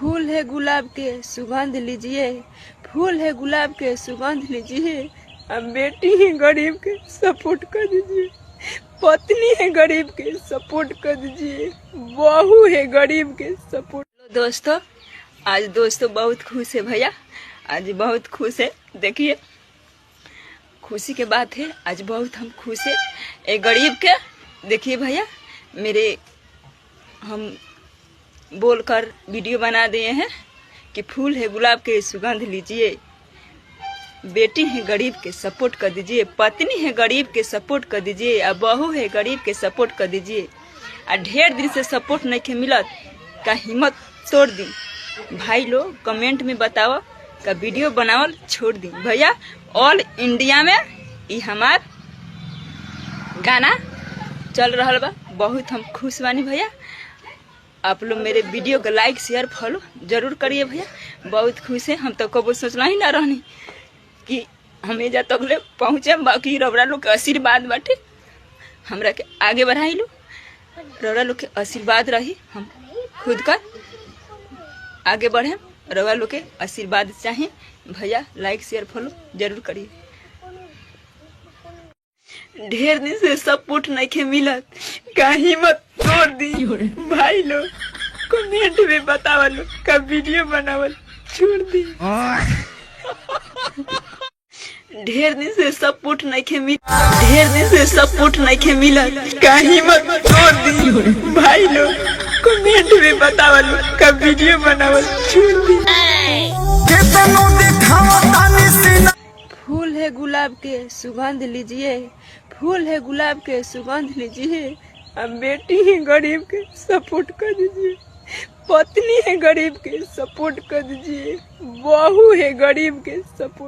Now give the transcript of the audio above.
फूल है गुलाब के सुगंध लीजिए, फूल है गुलाब के सुगंध लीजिए। अब बेटी है गरीब के सपोर्ट कर दीजिए, पत्नी है गरीब के सपोर्ट कर दीजिए, बहू है गरीब के सपोर्ट। दोस्तों आज बहुत खुश है भैया, आज बहुत खुश है। देखिए खुशी के बात है, आज बहुत हम खुश है एक गरीब के। देखिए भैया मेरे हम बोलकर वीडियो बना दिए हैं कि फूल है गुलाब के सुगंध लीजिए, बेटी है गरीब के सपोर्ट कर दीजिए, पत्नी है गरीब के सपोर्ट कर दीजिए, और बहू है गरीब के सपोर्ट कर दीजिए। और ढेर दिन से सपोर्ट नहीं के मिलत का हिम्मत तोड़ दी भाई लोग, कमेंट में बताओ का वीडियो बनावल छोड़ दी भैया। ऑल इंडिया में ये हमार गाना चल रहा बा, बहुत हम खुश बानी भैया। आप लोग मेरे वीडियो को लाइक शेयर फॉलो जरूर करिए भैया, बहुत खुश है। हम तो कबो सोचना ही ना रहनी कि हमें जा तक ले पहुँचे, बाकी रबरा लोग के आशीर्वाद बाटे हमरा के आगे बढ़ाई लो, रबरा लोग के आशीर्वाद रही हम खुद कर आगे बढ़े। रबरा लोग के आशीर्वाद चाहिए भैया, लाइक शेयर फॉलो जरूर करिए। ढेर दिन से सपोर्ट नहीं के मिलत का हिम्मत तोड़ दी भाई लोग, कमेंट में बतावा लो का वीडियो बनावल छोड़ दी। ढेर दिन से सपोर्ट नहीं के मिलत का हिम्मत तोड़ दी भाई लोग, कमेंट में बतावा लो का वीडियो बनावल छोड़ दी। फूल है गुलाब के सुगंध लीजिए, फूल है गुलाब के सुगंध लीजिए। अब बेटी है गरीब के सपोर्ट कर दीजिए, पत्नी है गरीब के सपोर्ट कर दीजिए, बहू है गरीब के सपोर्ट।